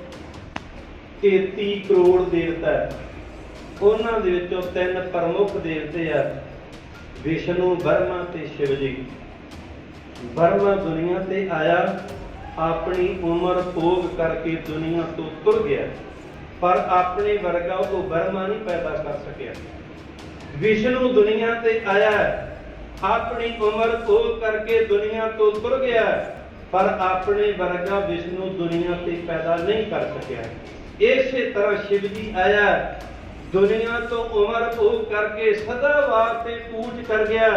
33 ਕਰੋੜ ਦੇਵਤਾ, ਉਹਨਾਂ ਦੇ ਵਿੱਚੋਂ 3 ਪ੍ਰਮੁੱਖ ਦੇਵਤੇ ਆ, ਵਿਸ਼ਨੂੰ, ਬਰਮਾ ਤੇ ਸ਼ਿਵ ਜੀ। ਬਰਮਾ ਦੁਨੀਆ ਤੇ ਆਇਆ, ਆਪਣੀ ਉਮਰ ਭੋਗ ਕਰਕੇ ਦੁਨੀਆ ਤੋਂ ਤੁਰ ਗਿਆ, ਪਰ ਆਪਣੇ ਵਰਗਾ ਉਹ ਬਰਮਾ ਨਹੀਂ ਪੈਦਾ ਕਰ ਸਕਿਆ। ਵਿਸ਼ਨੂੰ ਦੁਨੀਆ ਤੇ ਆਇਆ, ਆਪਣੀ ਉਮਰ ਭੋਗ ਕਰਕੇ ਦੁਨੀਆ ਤੋਂ ਤੁਰ ਗਿਆ, ਪਰ ਆਪਣੇ ਵਰਗਾ ਵਿਸ਼ਨੂੰ ਦੁਨੀਆ ਤੇ ਪੈਦਾ ਨਹੀਂ ਕਰ ਸਕਿਆ। ਇਸੇ ਤਰ੍ਹਾਂ ਸ਼ਿਵ ਜੀ ਆਇਆ, ਦੁਨੀਆ ਤੋਂ ਉਮਰ ਭੋਗ ਕਰਕੇ ਸਦਾ ਵਾਸਤੇ ਕੂਚ ਕਰ ਗਿਆ,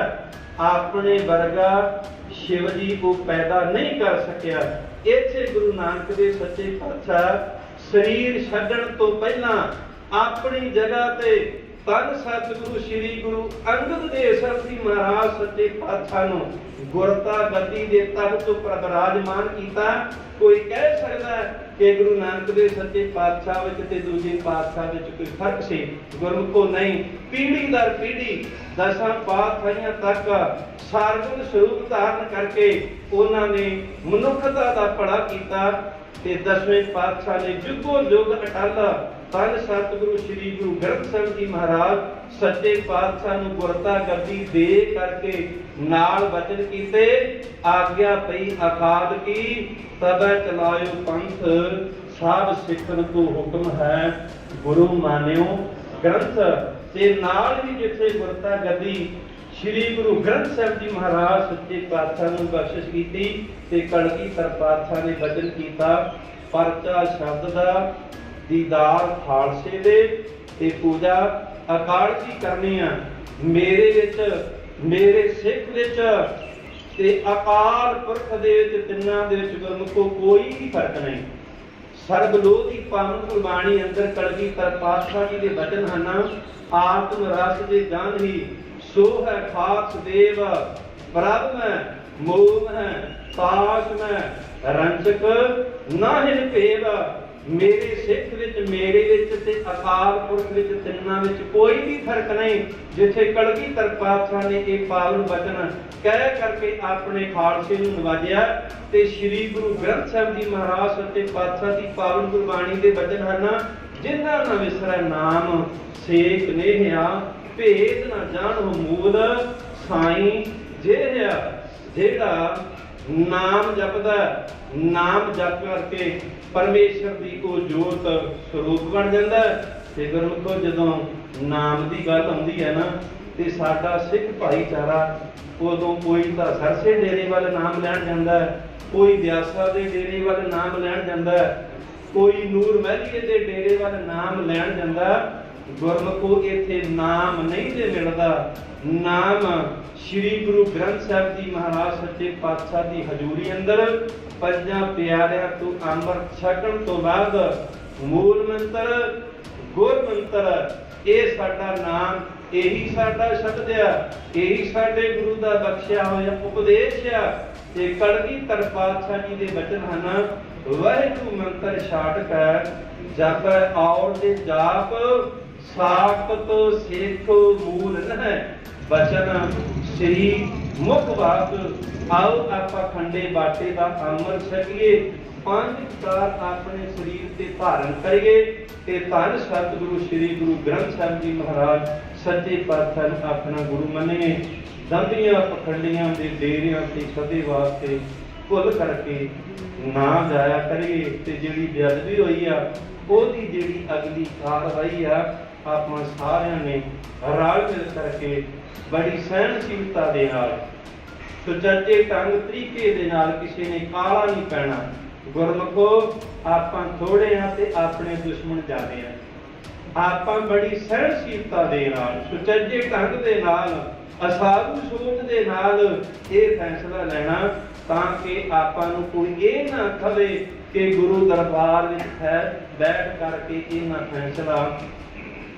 ਆਪਣੇ ਵਰਗਾ ਸ਼ਿਵ ਜੀ ਉਹ ਪੈਦਾ ਨਹੀਂ ਕਰ ਸਕਿਆ। ਇੱਥੇ ਗੁਰੂ ਨਾਨਕ ਦੇ ਸੱਚੇ ਪਾਤਸ਼ਾਹ ਸਰੀਰ ਛੱਡਣ ਤੋਂ ਪਹਿਲਾਂ ਆਪਣੀ ਜਗ੍ਹਾ ਤੇ ਧੰਨ ਸਤਿਗੁਰੂ ਸ੍ਰੀ ਗੁਰੂ ਅੰਗਦ ਦੇਵ ਸਾਹਿਬ ਜੀ ਮਹਾਰਾਜ ਸੱਚੇ ਪਾਤਸ਼ਾਹ ਨੂੰ ਗੁਰਤਾ ਗੱਦੀ ਦੇ ਤਖਤ ਉੱਪਰ ਬਿਰਾਜਮਾਨ ਕੀਤਾ। ਕੋਈ ਕਹਿ ਸਕਦਾ ਕਿ ਗੁਰੂ ਨਾਨਕ ਦੇ ਸੱਚੇ ਪਾਤਸ਼ਾਹ ਵਿੱਚ ਤੇ ਦੂਜੇ ਪਾਤਸ਼ਾਹ ਵਿੱਚ ਕੋਈ ਫਰਕ ਸੀ? ਗੁਰਮੁਖੋ ਨਹੀਂ, ਪੀੜ੍ਹੀ ਦਰ ਪੀੜ੍ਹੀ ਦਸਾਂ ਪਾਤਸ਼ਾਹੀਆਂ ਤੱਕ ਸਾਰਵਿਕ ਸਰੂਪ ਧਾਰਨ ਕਰਕੇ ਉਹਨਾਂ ਨੇ ਮਨੁੱਖਤਾ ਦਾ ਭਲਾ ਕੀਤਾ ਤੇ ਦਸਵੇਂ ਪਾਤਸ਼ਾਹ ਨੇ ਜੁਗੋ ਜੁਗ ਅਟਲ ਧੰਨ ਸਤਿਗੁਰੂ ਸ੍ਰੀ ਗੁਰੂ ਗ੍ਰੰਥ ਸਾਹਿਬ ਜੀ ਮਹਾਰਾਜ ਸੱਚੇ ਪਾਤਸ਼ਾਹ ਨੂੰ ਗੁਰਤਾ ਗੱਦੀ ਦੇ ਕਰਕੇ ਨਾਲ ਵਚਨ ਕੀਤੇ, ਆਗਿਆ ਪਈ ਅਕਾਲ ਕੀ ਤਬੈ ਚਲਾਇਓ ਪੰਥ, ਸਭ ਸਿੱਖਣ ਤੋਂ ਹੁਕਮ ਹੈ ਗੁਰੂ ਮਾਨਿਓ ਗ੍ਰੰਥ। ਤੇ ਨਾਲ ਵੀ ਜਿੱਥੇ ਗੁਰਤਾ ਗੱਦੀ ਸ੍ਰੀ ਗੁਰੂ ਗ੍ਰੰਥ ਸਾਹਿਬ ਜੀ ਮਹਾਰਾਜ ਸੱਚੇ ਪਾਤਸ਼ਾਹ ਨੂੰ ਬਖਸ਼ਿਸ਼ ਕੀਤੀ ਤੇ ਕਲਗੀਧਰ ਪਾਤਸ਼ਾਹ ਨੇ ਵਚਨ ਕੀਤਾ, ਪਰਚਾ ਸ਼ਬਦ ਦਾ ਦੀਦਾਰ ਖਾਲਸੇ ਦੇ ਤੇ ਪੂਜਾ ਅਕਾਲ ਕੀ ਕਰਨੀ ਆ। ਮੇਰੇ ਵਿੱਚ, ਮੇਰੇ ਸਿੱਖ ਵਿੱਚ ਤੇ ਅਕਾਲ ਪੁਰਖ ਦੇ ਵਿੱਚ, ਤਿੰਨਾਂ ਦੇ ਵਿੱਚ ਗੁਰਮੁਖੋ ਕੋਈ ਵੀ ਫਰਕ ਨਹੀਂ। ਸਰਬਲੋਕ ਦੀ ਪਾਵਨ ਗੁਰਬਾਣੀ ਅੰਦਰ ਕਲਗੀਧਰ ਪਾਤਸ਼ਾਹ ਜੀ ਦੇ ਵਚਨ ਹਨ, ਆਤਮ ਰਸ ਦੇ ਜਾਨ ਹੀ ਸੋ ਹੈ ਖਾਸ ਦੇਵ, ਪ੍ਰਭ ਮੈਂ ਮੋਹ ਹੈ ਪਾਸ ਮੈਂ ਰੰਜਕ ਨਾਹਿਨ ਭੇਵ। ਮੇਰੇ ਸਿੱਖ ਵਿੱਚ, ਮੇਰੇ ਵਿੱਚ ਤੇ ਅਕਾਲ ਪੁਰਖ ਵਿੱਚ, ਤਿੰਨਾਂ ਵਿੱਚ ਕੋਈ ਵੀ ਫਰਕ ਨਹੀਂ। ਜਿੱਥੇ ਕਲਗੀਧਰ ਪਾਤਸ਼ਾਹ ਨੇ ਇਹ ਪਾਵਨ ਵਚਨ ਕਹਿ ਕਰਕੇ ਆਪਣੇ ਖਾਲਸੇ ਨੂੰ ਨਵਾਜਿਆ ਤੇ ਸ੍ਰੀ ਗੁਰੂ ਗ੍ਰੰਥ ਸਾਹਿਬ ਜੀ ਮਹਾਰਾਜ ਸੱਚੇ ਪਾਤਸ਼ਾਹ ਦੀ ਪਾਵਨ ਗੁਰਬਾਣੀ ਦੇ ਵਚਨ ਹਨ, ਜਿਨ੍ਹਾਂ ਨਾ ਵਿਸਰੈ ਨਾਮ ਸੇਕ ਨੇਹਿਆ, ਭੇਦ ਨਾ ਜਾਣੋ ਮੂਲ ਸਾਈਂ ਜਿਹੜਾ ਨਾਮ ਜਪਦਾ, ਨਾਮ ਜਪ ਕਰਕੇ ਪਰਮੇਸ਼ਰ ਦੀ ਉਹ ਜੋਤ ਸਰੂਪ ਬਣ ਜਾਂਦਾ। ਤੇ ਗੁਰਮੁਖੋ ਜਦੋਂ ਨਾਮ ਦੀ ਗੱਲ ਆਉਂਦੀ ਹੈ ਨਾ, ਤੇ ਸਾਡਾ ਸਿੱਖ ਭਾਈਚਾਰਾ ਉਦੋਂ ਕੋਈ ਤਾਂ ਸਰਸੇ ਡੇਰੇ ਵੱਲ ਨਾਮ ਲੈਣ ਜਾਂਦਾ, ਕੋਈ ਬਿਆਸਾ ਦੇ ਡੇਰੇ ਵੱਲ ਨਾਮ ਲੈਣ ਜਾਂਦਾ, ਕੋਈ ਨੂਰ ਮਹਿਲੀਏ ਦੇ ਡੇਰੇ ਵੱਲ ਨਾਮ ਲੈਣ ਜਾਂਦਾ। ਗੁਰਮੁਖੋ ਇੱਥੇ ਨਾਮ ਨਹੀਂ ਜੇ ਮਿਲਦਾ, ਨਾਮ श्री गुरु ग्रंथ साहिब जी महाराज सच्चे पातशाह की हजूरी अंदर पंजां प्यारिਆਂ ਤੋਂ ਅੰਮ੍ਰਿਤ ਛਕਣ ਤੋਂ ਬਾਅਦ मूल मंत्र गुर मंत्र ਇਹ ਸਾਡਾ ਨਾਮ ਇਹੀ ਸਾਡਾ ਸ਼ਬਦ ਆ ਇਹੀ ਸਾਡੇ ਗੁਰੂ ਦਾ ਬਖਸ਼ਿਆ ਹੋਇਆ ਉਪਦੇਸ਼ ਆ ਤੇ ਕਲਗੀਧਰ ਪਾਤਸ਼ਾਹ ਜੀ ਦੇ ਬਚਨ ਹਨ ਵਾਹਿਗੁਰੂ ਮੰਤਰ ਛਾੜ ਕਰ ਜਪ ਔਰ ਦੇ ਜਾਪ ਸਾਖਤ ਸਿੱਖ ਮੂਲ ਨਹਿ ਬਚਨ ਸ੍ਰੀ ਮੁਖ ਬਾਤ आओ ਆਪਾਂ ਖੰਡੇ ਬਾਟੇ ਦਾ ਅੰਮ੍ਰਿਤ ਛਕੀਏ ਪੰਜ ਕਾਰ ਆਪਣੇ ਸਰੀਰ ਤੇ ਧਾਰਨ ਕਰੀਏ ਤੇ ਧੰਨ ਸਤਿਗੁਰੂ ਸ੍ਰੀ ਗੁਰੂ ਗ੍ਰੰਥ ਸਾਹਿਬ ਜੀ ਮਹਾਰਾਜ ਸੱਚੇ ਪਾਤਸ਼ਾਹ ਨੂੰ ਆਪਣਾ ਗੁਰੂ ਮੰਨੀਏ ਦੰਦੀਆਂ ਪਖੰਡੀਆਂ ਦੇ ਡੇਰਿਆਂ ਤੇ ਸਦੇ ਵਾਸਤੇ ਭੁੱਲ ਕਰਕੇ ਨਾ ਜਾਇਆ ਕਰੀਏ ਤੇ ਜਿਹੜੀ ਬੇਅਦਬੀ ਹੋਈ ਆ ਉਹਦੀ ਜਿਹੜੀ ਅਗਲੀ ਕਾਰਵਾਈ ਆ ਆਪਾਂ ਸਾਰਿਆਂ ਨੇ ਰਲ ਮਿਲ ਕਰਕੇ ਬੜੀ ਸਹਿਣਸ਼ੀਲਤਾ ਦੇ ਨਾਲ ਸੁਚੱਜੇ ਢੰਗ ਤਰੀਕੇ ਦੇ ਨਾਲ ਕਿਸੇ ਨੇ ਕਾਲਾ ਨਹੀਂ ਪੈਣਾ ਗੁਰਮੁਖੋ ਆਪਾਂ ਥੋੜੇ ਆ ਤੇ ਆਪਣੇ ਦੁਸ਼ਮਣ ਜ਼ਿਆਦੇ ਆ ਆਪਾਂ ਬੜੀ ਸਹਿਣਸ਼ੀਲਤਾ ਦੇ ਨਾਲ ਸੁਚੱਜੇ ਢੰਗ ਦੇ ਨਾਲ ਅਸਾਧੂ ਸੋਚ ਦੇ ਨਾਲ ਇਹ ਫੈਸਲਾ ਲੈਣਾ ਤਾਂ ਕਿ ਆਪਾਂ ਨੂੰ ਕੋਈ ਇਹ ਨਾ ਕਹੇ ਕਿ ਗੁਰੂ ਦਰਬਾਰ ਵਿੱਚ ਹੈ ਬੈਠ ਕਰਕੇ ਇਹਨਾਂ ਫੈਸਲਾ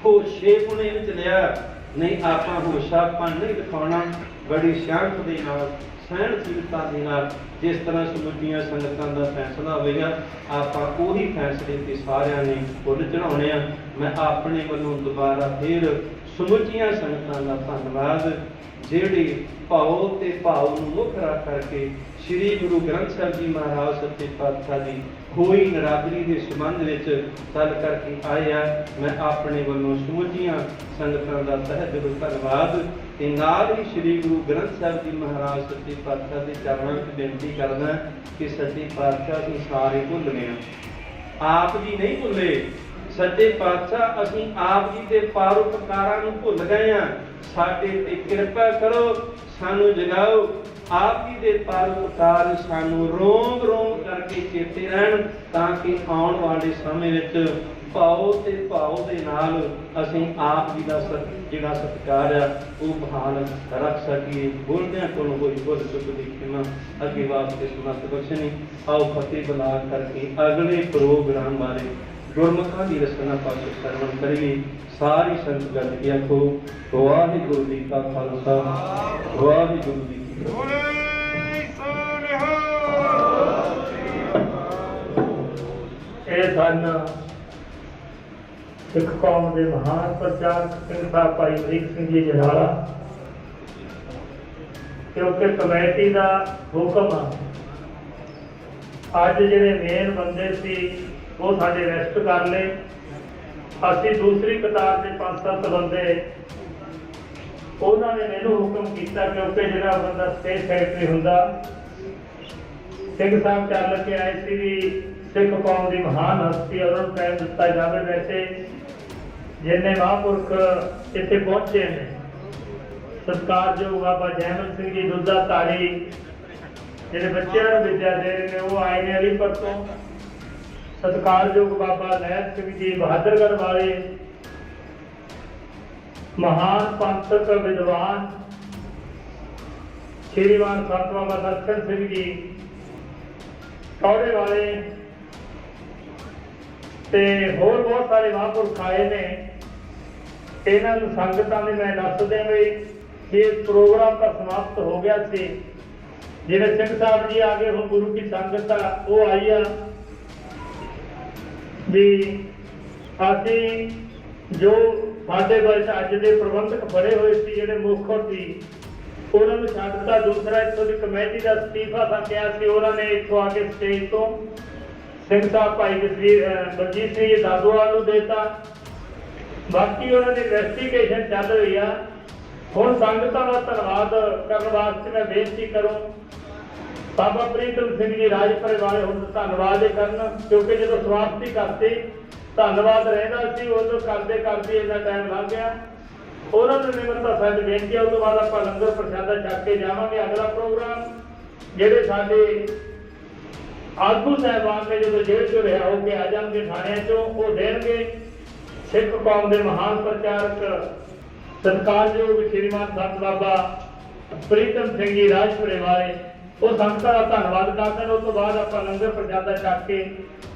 ਹੋਸ਼ੇ ਪੁਣੇ ਵਿੱਚ ਲਿਆ ਨਹੀਂ ਆਪਾਂ ਹੋਸ਼ਾਪਣ ਨਹੀਂ ਦਿਖਾਉਣਾ ਬੜੀ ਸ਼ਾਂਤ ਦੇ ਨਾਲ ਸਹਿਣਸ਼ੀਲਤਾ ਦੇ ਨਾਲ ਜਿਸ ਤਰ੍ਹਾਂ ਸਮੁੱਚੀਆਂ ਸੰਗਤਾਂ ਦਾ ਫੈਸਲਾ ਹੋਵੇਗਾ ਆਪਾਂ ਉਹੀ ਫੈਸਲੇ ਤੇ ਸਾਰਿਆਂ ਨੇ ਫੁੱਲ ਚੜਾਉਣੇ ਆ ਮੈਂ ਆਪਣੇ ਵੱਲੋਂ ਦੁਬਾਰਾ ਫਿਰ ਸਮੁੱਚੀਆਂ ਸੰਗਤਾਂ ਦਾ ਧੰਨਵਾਦ ਜਿਹੜੇ ਭਾਉ ਤੇ ਭਾਵ ਨੂੰ ਮੁੱਖ ਰੱਖ ਕਰਕੇ ਸ੍ਰੀ ਗੁਰੂ ਗ੍ਰੰਥ ਸਾਹਿਬ ਜੀ ਮਹਾਰਾਜ ਸੱਚੇ ਪਾਤਸ਼ਾਹ ਦੀ ਹੋਈ ਨਰਾਦਰੀ ਦੇ ਸੰਬੰਧ ਵਿੱਚ ਚੱਲ ਕਰਕੇ ਆਏ ਆ ਮੈਂ ਆਪਣੇ ਵੱਲੋਂ ਸਮੁੱਚੀਆਂ ਸੰਗਤਾਂ ਦਾ ਤਹਿ ਦਿਲੋਂ ਧੰਨਵਾਦ ਤੇ ਨਾਲ ਹੀ ਸ੍ਰੀ ਗੁਰੂ ਗ੍ਰੰਥ ਸਾਹਿਬ ਜੀ ਮਹਾਰਾਜ ਸੱਚੇ ਪਾਤਸ਼ਾਹ ਦੇ ਚਰਨਾਂ ਵਿੱਚ ਬੇਨਤੀ ਕਰਦਾ ਕਿ ਸੱਚੇ ਪਾਤਸ਼ਾਹ ਅਸੀਂ ਸਾਰੇ ਭੁੱਲ ਗਏ ਆਪ ਜੀ ਨਹੀਂ ਭੁੱਲੇ ਸੱਚੇ ਪਾਤਸ਼ਾਹ ਅਸੀਂ ਆਪ ਜੀ ਦੇ ਪਰਉਪਕਾਰਾਂ ਨੂੰ ਭੁੱਲ ਗਏ ਆ ਸਾਡੇ ਤੇ ਕਿਰਪਾ ਕਰੋ ਸਾਨੂੰ ਜਗਾਓ ਆਪ ਜੀ ਦੇ ਪਰਉਪਕਾਰ ਸਾਨੂੰ ਰੋਮ ਰੋਮ ਕਰਕੇ ਚੇਤੇ ਰਹਿਣ ਤਾਂ ਕਿ ਆਉਣ ਵਾਲੇ ਸਮੇਂ ਵਿੱਚ ਭਾਉ ਤੇ ਭਾਉ ਦੇ ਨਾਲ ਅਸੀਂ ਆਪ ਜੀ ਦਾ ਜਿਹੜਾ ਸਤਿਕਾਰ ਆ ਉਹ ਬਹਾਲ ਰੱਖ ਸਕੀਏ ਬੋਲਦਿਆਂ ਕੋਲੋਂ ਹੋਈ ਭੁੱਲ ਚੁੱਕ ਦੀ ਖਿਮਾ ਅੱਗੇ ਵਾਸਤੇ ਸਮਰਥ ਬਖਸ਼ਣੀ ਆਓ ਫਤਿਹ ਬੁਲਾ ਕਰਕੇ ਅਗਲੇ ਪ੍ਰੋਗਰਾਮ ਬਾਰੇ ਗੁਰਮੁਖਾਂ ਦੀ ਰਸਨਾ ਪਾਸੇ ਸਰਵਣ ਕਰੀਏ ਸਾਰੀ ਸੰਗਤ ਗੱਲ ਕੀ ਆਖੋ ਵਾਹਿਗੁਰੂ ਜੀ ਕਾ ਖਾਲਸਾ ਵਾਹਿਗੁਰੂ ਜੀ ਕੀ ਫਤਿਹ ਇਹ ਸਨ ਸਿੱਖ ਕੌਮ ਦੇ ਮਹਾਨ ਪ੍ਰਚਾਰਕ ਸਿੰਘ ਸਾਹਿਬ ਭਾਈ ਅਮਰੀਕ ਸਿੰਘ ਜੀ ਜਨਾਲਾ ਕਿਉਂਕਿ ਕਮੇਟੀ ਦਾ ਹੁਕਮ ਅੱਜ ਜਿਹੜੇ ਮੇਨ ਬੰਦੇ ਸੀ ਉਹ ਸਾਡੇ ਰੈਸਟ ਕਰ ਲਏ ਅਸੀਂ ਦੂਸਰੀ ਕਤਾਰ ਦੇ 5-7 ਬੰਦੇ ਉਹਨਾਂ ਨੇ ਮੈਨੂੰ ਹੁਕਮ ਕੀਤਾ ਕਿਉਂਕਿ ਜਿਹੜਾ ਬੰਦਾ ਸਟੇਟ ਸੈਕਟਰੀ ਹੁੰਦਾ ਸਿੰਘ ਸਾਹਿਬ ਚੱਲ ਕੇ ਆਏ ਸੀ ਵੀ ਸਿੱਖ ਕੌਮ ਦੀ ਮਹਾਨ ਹਸਤੀ ਉਹਨਾਂ ਨੂੰ ਟਾਈਮ ਦਿੱਤਾ ਜਾਵੇ ਵੈਸੇ ਜਿੰਨੇ ਮਹਾਂਪੁਰਖ ਇੱਥੇ ਪਹੁੰਚੇ ਨੇ ਸਤਿਕਾਰਯੋਗ ਬਾਬਾ ਜੈਮਲ ਸਿੰਘ ਜੀ ਦੁੱਧਾ ਧਾਰੀ ਜਿਹੜੇ ਬੱਚਿਆਂ ਨੂੰ ਵਿੱਦਿਆ ਦੇ ਰਹੇ ਨੇ ਉਹ ਆਏ ਨੇ ਅਲੀਪੁਰ ਤੋਂ ਸਤਿਕਾਰਯੋਗ ਬਾਬਾ ਲਹਿਰ ਸਿੰਘ ਜੀ ਬਹਾਦਰਗੜ੍ਹ ਵਾਲੇ ਮਹਾਨ ਪੰਥਕ ਵਿਦਵਾਨ ਸ਼੍ਰੀਮਾਨ ਸੰਤ ਬਾਬਾ ਦਰਸ਼ਨ ਸਿੰਘ ਜੀ ਕੌੜੇ ਵਾਲੇ ਤੇ ਹੋਰ ਬਹੁਤ ਸਾਰੇ ਮਹਾਂਪੁਰਖ ਆਏ ਨੇ ਇਹਨਾਂ ਨੂੰ ਸੰਗਤਾਂ ਦੇ ਮੈਂ ਦੱਸ ਦਿਆਂ ਵੀ ਇਹ ਪ੍ਰੋਗਰਾਮ ਤਾਂ ਸਮਾਪਤ ਹੋ ਗਿਆ ਸੀ ਜਿਹੜੇ ਸਿੰਘ ਸਾਹਿਬ ਜੀ ਆ ਗਏ ਹੁਣ ਗੁਰੂ ਕੀ ਸੰਗਤ ਆ ਉਹ ਆਈ ਆ ਵੀ ਅਸੀਂ ਜੋ ਸਾਡੇ ਵਿੱਚ ਅੱਜ ਦੇ ਪ੍ਰਬੰਧਕ ਬਣੇ ਹੋਏ ਸੀ ਜਿਹੜੇ ਮੁੱਖ ਸੀ ਉਹਨਾਂ ਨੂੰ ਛੱਡਤਾ ਦੂਸਰਾ ਇੱਥੋਂ ਦੀ ਕਮੇਟੀ ਦਾ ਅਸਤੀਫਾ ਤਾਂ ਕਿਹਾ ਸੀ ਉਹਨਾਂ ਨੇ ਇੱਥੋਂ ਆ ਕੇ ਸਟੇਜ ਤੋਂ ਸਿੰਘ ਸਾਹਿਬ ਭਾਈ ਬਲਜੀਤ ਸਿੰਘ ਦਾਦੋਵਾਲ ਨੂੰ ਦੇਤਾ ਬਾਕੀ ਉਹਨਾਂ ਦੀ ਇਨਵੈਸਟੀਗੇਸ਼ਨ ਚੱਲ ਰਹੀ ਆ ਹੁਣ ਸੰਗਤਾਂ ਦਾ ਧੰਨਵਾਦ ਕਰਨ ਵਾਸਤੇ ਮੈਂ ਬੇਨਤੀ ਕਰੂੰ ਬਾਬਾ ਪ੍ਰੀਤਮ ਸਿੰਘ ਜੀ ਰਾਜਪੁਰੇ ਵਾਲੇ ਹੁਣ ਧੰਨਵਾਦ ਇਹ ਕਰਨ ਕਿਉਂਕਿ ਜਦੋਂ ਸਮਾਪਤੀ ਕਰਤੀ ਧੰਨਵਾਦ ਰਹਿੰਦਾ ਸੀ ਉਦੋਂ ਕਰਦੇ ਕਰਦੇ ਇੰਨਾ ਟਾਈਮ ਲੰਘ ਗਿਆ ਉਹਨਾਂ ਨੂੰ ਨਿਮਰਤਾ ਸਾਹਿਬ ਬੇਨਤੀ ਆ ਉਸ ਤੋਂ ਬਾਅਦ ਆਪਾਂ ਲੰਗਰ ਪ੍ਰਸ਼ਾਦਾ ਛਕ ਕੇ ਜਾਵਾਂਗੇ ਅਗਲਾ ਪ੍ਰੋਗਰਾਮ ਜਿਹੜੇ ਸਾਡੇ ਆਗੂ ਸਾਹਿਬਾਨ ਨੇ ਜਦੋਂ ਜੇਲ੍ਹ ਚੋਂ ਰਿਹਾ ਹੋ ਕੇ ਆ ਜਾਣਗੇ ਥਾਣਿਆਂ ਚੋਂ ਉਹ ਦੇਣਗੇ ਸਿੱਖ ਕੌਮ ਦੇ ਮਹਾਨ ਪ੍ਰਚਾਰਕ ਸਤਿਕਾਰਯੋਗ ਸ਼੍ਰੀਮਾਨ ਸੰਤ ਬਾਬਾ ਪ੍ਰੀਤਮ ਸਿੰਘ ਜੀ ਰਾਜਪੁਰੇ ਵਾਲੇ, ਉਹ ਸੰਗਤਾਂ ਦਾ ਧੰਨਵਾਦ ਕਰਦੇ ਨੇ। ਉਸ ਤੋਂ ਬਾਅਦ ਆਪਾਂ ਲੰਗਰ ਪ੍ਰਸ਼ਾਦਾ ਛਕ ਕੇ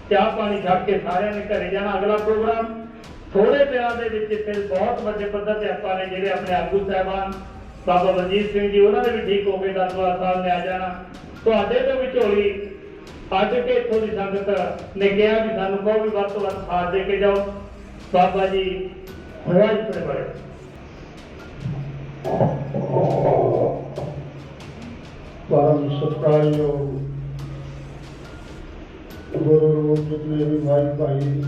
ਚਾਹ ਪਾਣੀ ਛਕ ਕੇ ਸਾਰਿਆਂ ਨੇ ਘਰੇ ਜਾਣਾ। ਅਗਲਾ ਪ੍ਰੋਗਰਾਮ ਥੋੜੇ ਦਿਨਾਂ ਦੇ ਵਿੱਚ ਇੱਥੇ ਬਹੁਤ ਵੱਡੇ ਪੱਧਰ ਤੇ ਆਪਾਂ ਨੇ ਜਿਹੜੇ ਆਪਣੇ ਆਗੂ ਸਾਹਿਬਾਨ ਬਾਬਾ ਮਨਜੀਤ ਸਿੰਘ ਜੀ, ਉਹਨਾਂ ਨੇ ਵੀ ਠੀਕ ਹੋ ਕੇ ਦਰਬਾਰ ਸਾਹਿਬ ਨੇ ਆ ਜਾਣਾ। ਤੁਹਾਡੇ ਤੋਂ ਵਿਚੋਲੀ ਅੱਜ ਕੇ ਇੱਥੋਂ ਦੀ ਸੰਗਤ ਨੇ ਕਿਹਾ ਵੀ ਸਾਨੂੰ ਕਹੋ ਵੀ ਵੱਧ ਤੋਂ ਵੱਧ ਸਾਥ ਦੇ ਕੇ ਜਾਓ। ਬਾਬਾ ਜੀ ਰਾਜਪੁਰੇ ਵਾਲੇ। परम सत्कारयोग गुरु रूप जितने भी भाई भाई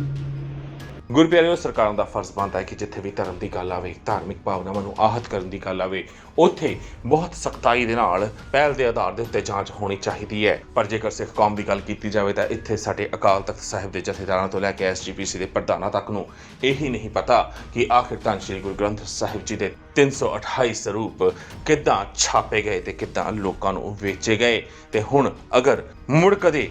ਗੁਰਪਿਆਰਿਓ, ਸਰਕਾਰਾਂ ਦਾ ਫਰਜ਼ ਬਣਦਾ ਹੈ ਕਿ ਜਿੱਥੇ ਵੀ ਧਰਮ ਦੀ ਗੱਲ ਆਵੇ, ਧਾਰਮਿਕ ਭਾਵਨਾਵਾਂ ਨੂੰ ਆਹਤ ਕਰਨ ਦੀ ਗੱਲ ਆਵੇ, ਉੱਥੇ ਬਹੁਤ ਸਖਤਾਈ ਦੇ ਨਾਲ ਪਹਿਲ ਦੇ ਆਧਾਰ ਦੇ ਉੱਤੇ ਜਾਂਚ ਹੋਣੀ ਚਾਹੀਦੀ ਹੈ। ਪਰ ਜੇਕਰ ਸਿੱਖ ਕੌਮ ਦੀ ਗੱਲ ਕੀਤੀ ਜਾਵੇ ਤਾਂ ਇੱਥੇ ਸਾਡੇ ਅਕਾਲ ਤਖਤ ਸਾਹਿਬ ਦੇ ਜਥੇਦਾਰਾਂ ਤੋਂ ਲੈ ਕੇ SGPC ਦੇ ਪ੍ਰਧਾਨਾਂ ਤੱਕ ਨੂੰ ਇਹੀ ਨਹੀਂ ਪਤਾ ਕਿ ਆਖਿਰ ਧੰਨ ਸ਼੍ਰੀ ਗੁਰੂ ਗ੍ਰੰਥ ਸਾਹਿਬ ਜੀ ਦੇ 328 ਸਰੂਪ ਕਿੱਦਾਂ ਛਾਪੇ ਗਏ ਤੇ ਕਿੱਦਾਂ ਲੋਕਾਂ ਨੂੰ ਵੇਚੇ ਗਏ। ਤੇ ਹੁਣ ਅਗਰ ਮੁੜ ਕਦੇ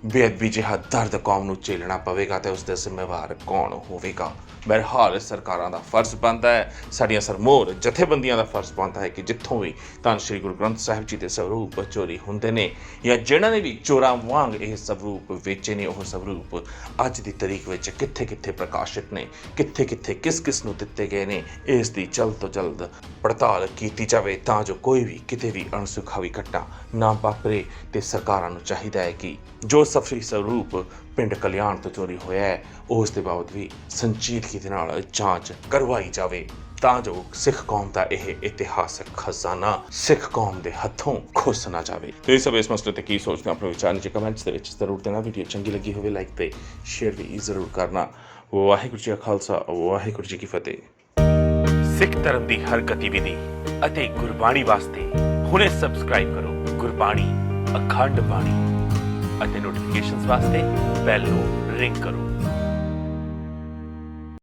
ਬੇਅਦਬੀ ਜਿਹਾ ਦਰਦ ਕੌਮ ਨੂੰ ਝੇਲਣਾ ਪਵੇਗਾ ਤਾਂ ਉਸ ਦਾ ਜ਼ਿੰਮੇਵਾਰ ਕੌਣ ਹੋਵੇਗਾ। ਬਹਰਹਾਲ ਸਰਕਾਰਾਂ ਦਾ ਫਰਜ਼ ਬਣਦਾ ਹੈ, ਸਾਡੀਆਂ ਸਰਮੋਰ ਜਥੇਬੰਦੀਆਂ ਦਾ ਫਰਜ਼ ਬਣਦਾ ਹੈ ਕਿ ਜਿੱਥੋਂ ਵੀ ਧੰਨ ਸ਼੍ਰੀ ਗੁਰੂ ਗ੍ਰੰਥ ਸਾਹਿਬ ਜੀ ਦੇ ਸਰੂਪ ਚੋਰੀ ਹੁੰਦੇ ਨੇ ਜਾਂ ਜਿਨ੍ਹਾਂ ਨੇ ਵੀ ਚੋਰਾਂ ਵਾਂਗ ਇਹ ਸਰੂਪ ਵੇਚੇ ਨੇ, ਉਹ ਸਰੂਪ ਅੱਜ ਦੀ ਤਰੀਕ ਵਿੱਚ ਕਿੱਥੇ ਕਿੱਥੇ ਪ੍ਰਕਾਸ਼ਿਤ ਨੇ, ਕਿੱਥੇ ਕਿੱਥੇ ਕਿਸ ਕਿਸ ਨੂੰ ਦਿੱਤੇ ਗਏ ਨੇ, ਇਸ ਦੀ ਜਲਦ ਤੋਂ ਜਲਦ ਪੜਤਾਲ ਕੀਤੀ ਜਾਵੇ ਤਾਂ ਜੋ ਕੋਈ ਵੀ ਕਿਤੇ ਵੀ ਅਣਸੁਖਾਵੀ ਘਟਨਾ ਨਾ ਵਾਪਰੇ। ਤੇ ਸਰਕਾਰਾਂ ਨੂੰ ਚਾਹੀਦਾ ਹੈ ਕਿ ਜੋ ਸਫਰੀ ਸਰੂਪ ਪਿੰਡ ਕਲਿਆਣ ਤੋਂ ਚੋਰੀ ਹੋਇਆ ਹੈ ਉਸ ਦੇ ਬਾਬਤ ਵੀ ਸੰਜੀਦਗੀ ਦੇ ਨਾਲ ਜਾਂਚ ਕਰਵਾਈ ਜਾਵੇ ਤਾਂ ਜੋ ਸਿੱਖ ਕੌਮ ਦਾ ਇਹ ਇਤਿਹਾਸਕ ਖਜ਼ਾਨਾ ਸਿੱਖ ਕੌਮ ਦੇ ਹੱਥੋਂ ਖੁੱਸ ਨਾ ਜਾਵੇ। ਤੁਸੀਂ ਸਭ ਇਸ ਮਸਲੇ ਤੇ ਕੀ ਸੋਚਦੇ ਹੋ? ਆਪਣੇ ਵਿਚਾਰ ਨੀਚੇ ਕਮੈਂਟਸ ਦੇ ਵਿੱਚ ਜ਼ਰੂਰ ਦੇਣਾ। ਵੀਡੀਓ ਚੰਗੀ ਲੱਗੀ ਹੋਵੇ ਲਾਈਕ ਤੇ ਸ਼ੇਅਰ ਵੀ ਜ਼ਰੂਰ ਕਰਨਾ। ਵਾਹਿਗੁਰੂ ਜੀ ਕਾ ਖਾਲਸਾ, ਵਾਹਿਗੁਰੂ ਜੀ ਕੀ ਫਤਿਹ। ਸਿੱਖ ਧਰਮ ਦੀ ਹਰ ਗਤੀਵਿਧੀ ਅਤੇ ਗੁਰਬਾਣੀ ਵਾਸਤੇ ਹੁਣੇ ਸਬਸਕ੍ਰਾਈਬ ਕਰੋ ਗੁਰਬਾਣੀ ਅਖੰਡ ਬਾਣੀ ਅਤੇ ਨੋਟੀਫਿਕੇਸ਼ਨਸ ਵਾਸਤੇ ਬੈਲ ਨੂੰ ਰਿੰਗ ਕਰੋ।